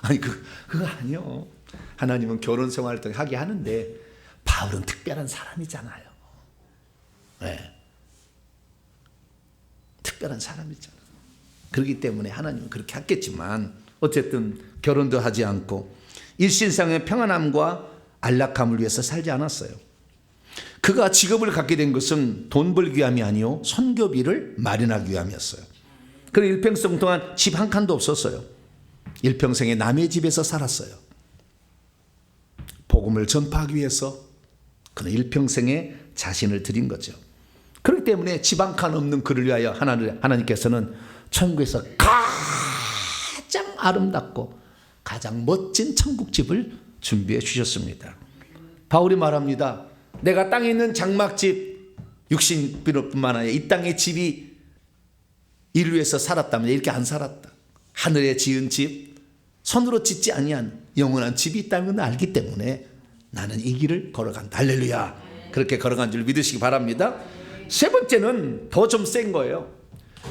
아니 그거 아니요. 하나님은 결혼 생활을 하게 하는데 바울은 특별한 사람이잖아요. 네. 특별한 사람이잖아요. 그렇기 때문에 하나님은 그렇게 했겠지만 어쨌든 결혼도 하지 않고 일신상의 평안함과 안락함을 위해서 살지 않았어요. 그가 직업을 갖게 된 것은 돈 벌기 위함이 아니요 선교비를 마련하기 위함이었어요. 그리고 일평생 동안 집 한 칸도 없었어요. 일평생에 남의 집에서 살았어요. 복음을 전파하기 위해서 그는 일평생에 자신을 드린 거죠. 그렇기 때문에 집 한 칸 없는 그를 위하여 하나님께서는 천국에서 가장 아름답고 가장 멋진 천국집을 준비해 주셨습니다. 바울이 말합니다. 내가 땅에 있는 장막집 육신뿐만 아니라 이 땅의 집이 이를 위해서 살았다면 이렇게 안 살았다. 하늘에 지은 집, 손으로 짓지 아니한 영원한 집이 있다는 걸 알기 때문에 나는 이 길을 걸어간다. 할렐루야. 그렇게 걸어간 줄 믿으시기 바랍니다. 세 번째는 더 좀 센 거예요.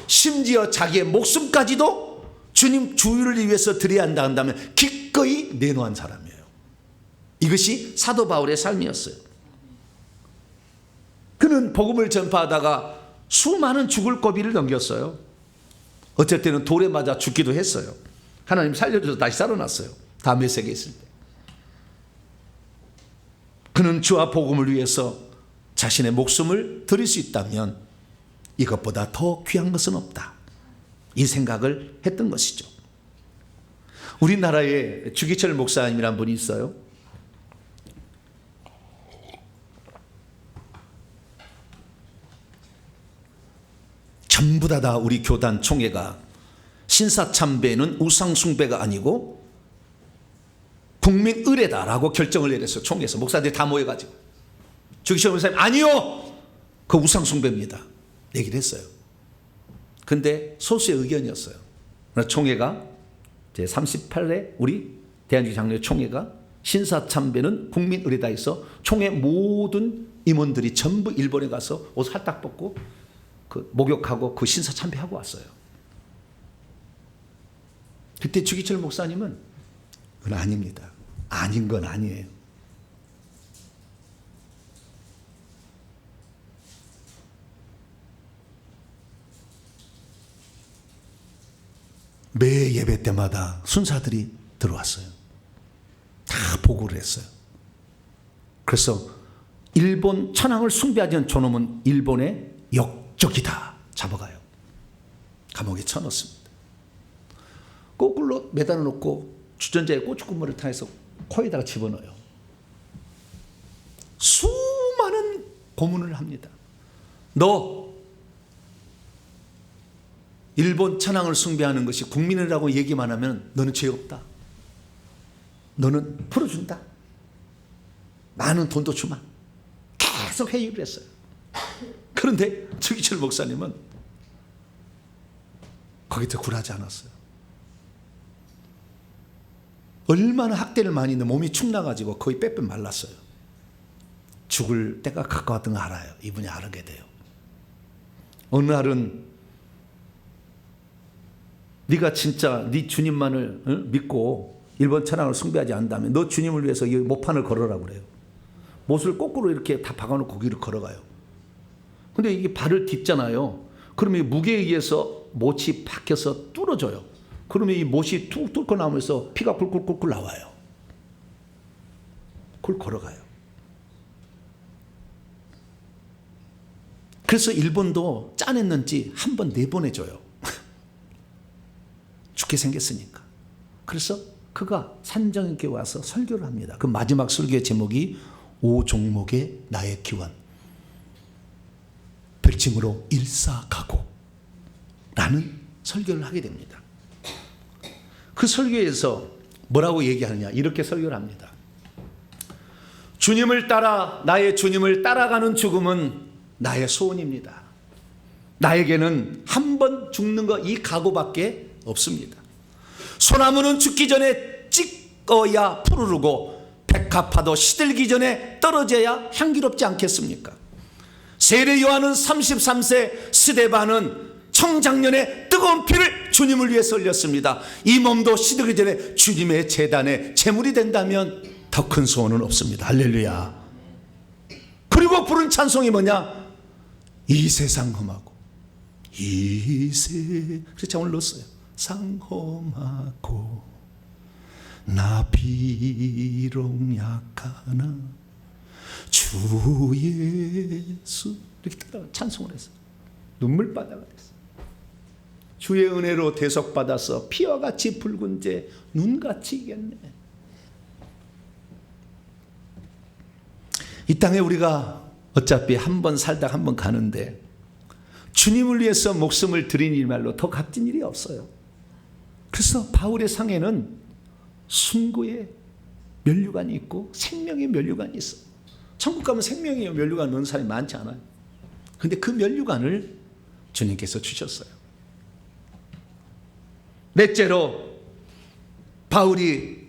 심지어 자기의 목숨까지도 주님 주를 위해서 드려야 한다 한다면 기꺼이 내놓은 사람이에요. 이것이 사도 바울의 삶이었어요. 그는 복음을 전파하다가 수많은 죽을 고비를 넘겼어요. 어쩔 때는 돌에 맞아 죽기도 했어요. 하나님 살려줘서 다시 살아났어요. 다메섹에 있을 때. 그는 주와 복음을 위해서 자신의 목숨을 드릴 수 있다면 이것보다 더 귀한 것은 없다. 이 생각을 했던 것이죠. 우리나라에 주기철 목사님이란 분이 있어요. 전부 다 우리 교단 총회가 신사참배는 우상숭배가 아니고 국민의례다라고 결정을 내렸어요. 총회에서 목사들이 다 모여가지고 주기철 목사님 아니요, 그 우상숭배입니다 얘기를 했어요. 근데 소수의 의견이었어요. 총회가 제38회 우리 대한민국 장로회 총회가 신사참배는 국민의례다 해서 총회 모든 임원들이 전부 일본에 가서 옷 살딱 벗고 그 목욕하고 그 신사 참배하고 왔어요. 그때 주기철 목사님은 그건 아닙니다. 아닌 건 아니에요. 매 예배 때마다 순사들이 들어왔어요. 다 보고를 했어요. 그래서 일본 천황을 숭배하지 않은 저놈은 일본의 역적이다. 잡아가요. 감옥에 쳐넣습니다. 거꾸로 매달아 놓고 주전자에 고춧구멍을 타서 코에다가 집어넣어요. 수많은 고문을 합니다. 너 일본 천황을 숭배하는 것이 국민이라고 얘기만 하면 너는 죄 없다. 너는 풀어준다. 많은 돈도 주마. 계속 회유를 했어요. 그런데 주기철 목사님은 거기서 굴하지 않았어요. 얼마나 학대를 많이 했는데 몸이 축 나가지고 거의 빼빼 말랐어요. 죽을 때가 가까웠던 거 알아요. 이분이 알게 돼요. 어느 날은 네가 진짜 네 주님만을 믿고 일본 천황을 숭배하지 않는다면 너 주님을 위해서 이 모판을 걸어라고 그래요. 못을 거꾸로 이렇게 다 박아놓고 거기를 걸어가요. 근데 이게 발을 딛잖아요. 그러면 이 무게에 의해서 못이 박혀서 뚫어져요. 그러면 이 못이 툭 뚫고 나오면서 피가 꿀꿀꿀꿀 나와요. 그걸 걸어가요. 그래서 일본도 짠했는지 한 번 내보내줘요. 죽게 생겼으니까. 그래서 그가 산정에게 와서 설교를 합니다. 그 마지막 설교의 제목이 오종목의 나의 기원. 멸칭으로 일사가고 라는 설교를 하게 됩니다. 그 설교에서 뭐라고 얘기하느냐, 이렇게 설교를 합니다. 주님을 따라, 나의 주님을 따라가는 죽음은 나의 소원입니다. 나에게는 한 번 죽는 거 이 각오밖에 없습니다. 소나무는 죽기 전에 찍어야 푸르르고 백합화도 시들기 전에 떨어져야 향기롭지 않겠습니까? 세례 요한은 33세, 스데반은 청장년의 뜨거운 피를 주님을 위해서 흘렸습니다. 이 몸도 시들기 전에 주님의 제단에 제물이 된다면 더 큰 소원은 없습니다. 할렐루야. 그리고 부른 찬송이 뭐냐? 이 세상 험하고 이 그래서 오늘 넣었어요. 상 험하고 나 비록 약하나 주 예수, 이렇게 찬송을 했어요. 눈물바다가 됐어요. 주의 은혜로 대속받아서 피와 같이 붉은 재 눈같이 이겼네. 이 땅에 우리가 어차피 한 번 살다 한 번 가는데 주님을 위해서 목숨을 드린 일 말로 더 값진 일이 없어요. 그래서 바울의 상에는 순구의 면류관이 있고 생명의 면류관이 있어. 천국 가면 생명의 면류관 넣는 사람이 많지 않아요. 그런데 그 면류관을 주님께서 주셨어요. 넷째로 바울이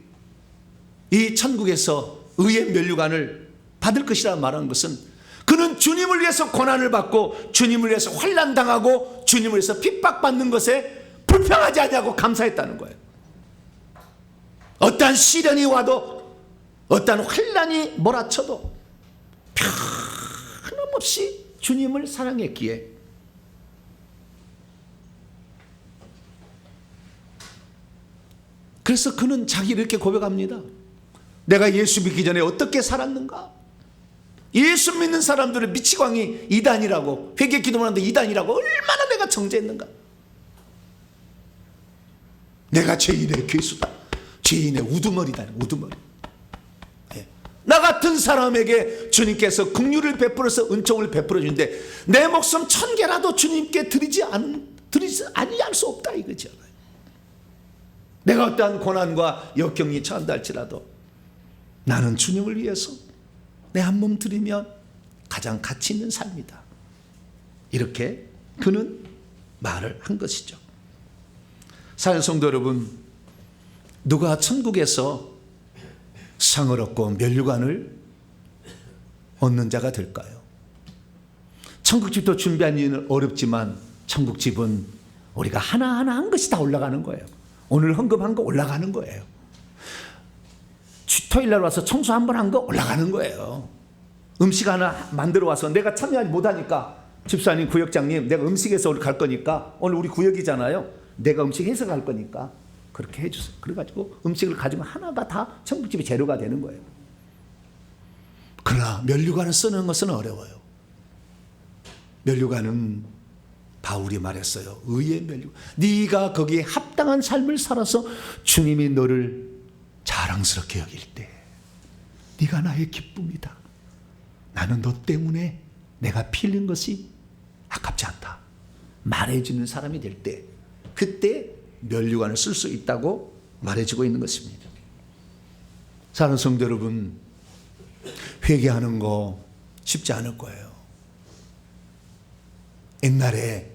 이 천국에서 의의 면류관을 받을 것이라 말하는 것은 그는 주님을 위해서 고난을 받고 주님을 위해서 환난당하고 주님을 위해서 핍박받는 것에 불평하지 않냐고 감사했다는 거예요. 어떠한 시련이 와도 어떠한 환난이 몰아쳐도 변함없이 주님을 사랑했기에 그래서 그는 자기를 이렇게 고백합니다. 내가 예수 믿기 전에 어떻게 살았는가? 예수 믿는 사람들을 미치광이 이단이라고 회개 기도만 하는데 이단이라고 얼마나 내가 정죄했는가? 내가 죄인의 괴수다. 죄인의 우두머리다. 우두머리. 예. 나 같은 사람에게 주님께서 긍휼을 베풀어서 은총을 베풀어 주는데 내 목숨 1000개라도 주님께 드리지 아니할 수 없다 이거죠. 내가 어떠한 고난과 역경이 처한다 할지라도 나는 주님을 위해서 내 한 몸 드리면 가장 가치 있는 삶이다. 이렇게 그는 말을 한 것이죠. 사랑하는 성도 여러분, 누가 천국에서 상을 얻고 면류관을 얻는 자가 될까요? 천국집도 준비한 일은 어렵지만 천국집은 우리가 하나하나 한 것이 다 올라가는 거예요. 오늘 헌금한 거 올라가는 거예요. 토요일 날 와서 청소 한 번 한 거 올라가는 거예요. 음식 하나 만들어 와서 내가 참여하지 못하니까 집사님, 구역장님, 내가 음식해서 오늘 갈 거니까 오늘 우리 구역이잖아요. 내가 음식해서 갈 거니까 그렇게 해주세요. 그래가지고 음식을 가지면 하나가 다 천국집의 재료가 되는 거예요. 그러나 면류관을 쓰는 것은 어려워요. 면류관은 바울이 말했어요. 의의 면류관. 네가 거기에 합당한 삶을 살아서 주님이 너를 자랑스럽게 여길 때 네가 나의 기쁨이다. 나는 너 때문에 내가 피 흘린 것이 아깝지 않다. 말해주는 사람이 될 때 그때 면류관을 쓸 수 있다고 말해주고 있는 것입니다. 사랑하는 성도 여러분, 회개하는 거 쉽지 않을 거예요. 옛날에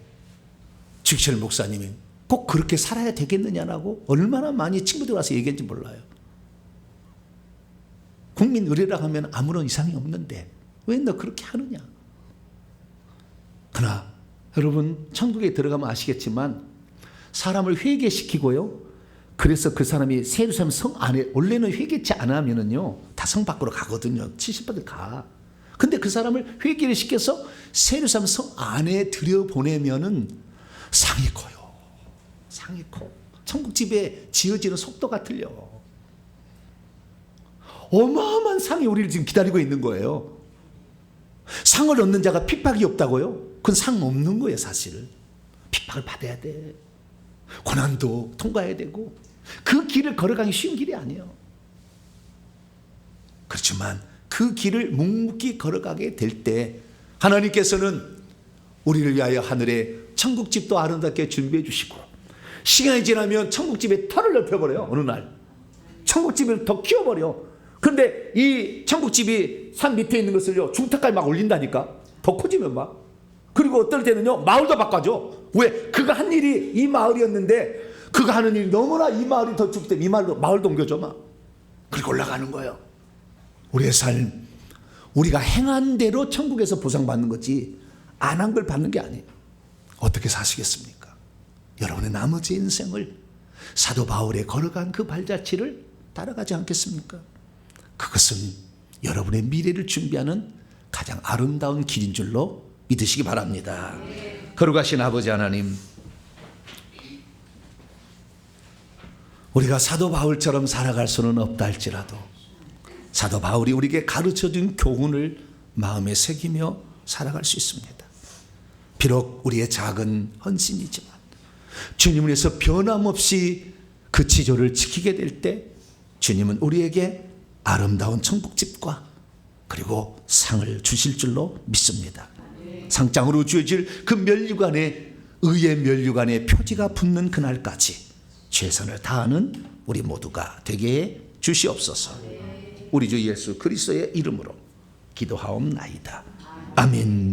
주기철 목사님이 꼭 그렇게 살아야 되겠느냐라고 얼마나 많이 친구들 와서 얘기했는지 몰라요. 국민 의례라 하면 아무런 이상이 없는데 왜 너 그렇게 하느냐? 그러나 여러분 천국에 들어가면 아시겠지만 사람을 회개시키고요. 그래서 그 사람이 세루살렘 성 안에 원래는 회개치 않으면은요 다 성 밖으로 가거든요. 70%들 가. 근데 그 사람을 회개를 시켜서 세루살렘 성 안에 들여보내면은 상이 커요. 상이 커. 천국집에 지어지는 속도가 틀려. 어마어마한 상이 우리를 지금 기다리고 있는 거예요. 상을 얻는 자가 핍박이 없다고요? 그건 상 없는 거예요, 사실. 핍박을 받아야 돼. 고난도 통과해야 되고 그 길을 걸어가기 쉬운 길이 아니에요. 그렇지만 그 길을 묵묵히 걸어가게 될 때 하나님께서는 우리를 위하여 하늘에 천국집도 아름답게 준비해 주시고, 시간이 지나면 천국집에 털을 넓혀버려요. 어느 날 천국집을 더 키워버려. 그런데 이 천국집이 산 밑에 있는 것을요, 중턱까지 막 올린다니까. 더 커지면 막. 그리고 어떨 때는요, 마을도 바꿔줘. 왜? 그가 한 일이 이 마을이었는데 그가 하는 일이 너무나 이 마을이 더 좋기 때문에 이 마을도 옮겨줘 막. 그리고 올라가는 거예요. 우리의 삶, 우리가 행한 대로 천국에서 보상받는 거지 안 한 걸 받는 게 아니에요. 어떻게 사시겠습니까? 여러분의 나머지 인생을 사도 바울의 걸어간 그 발자취를 따라가지 않겠습니까? 그것은 여러분의 미래를 준비하는 가장 아름다운 길인 줄로 믿으시기 바랍니다. 걸어가신 아버지 하나님, 우리가 사도 바울처럼 살아갈 수는 없다 할지라도 사도 바울이 우리에게 가르쳐준 교훈을 마음에 새기며 살아갈 수 있습니다. 비록 우리의 작은 헌신이지만 주님을 위해서 변함없이 그 지조를 지키게 될 때 주님은 우리에게 아름다운 천국집과 그리고 상을 주실 줄로 믿습니다. 상장으로 주어질 그 면류관에, 의의 면류관에 표지가 붙는 그날까지 최선을 다하는 우리 모두가 되게 해 주시옵소서. 우리 주 예수 그리스도의 이름으로 기도하옵나이다. 아멘.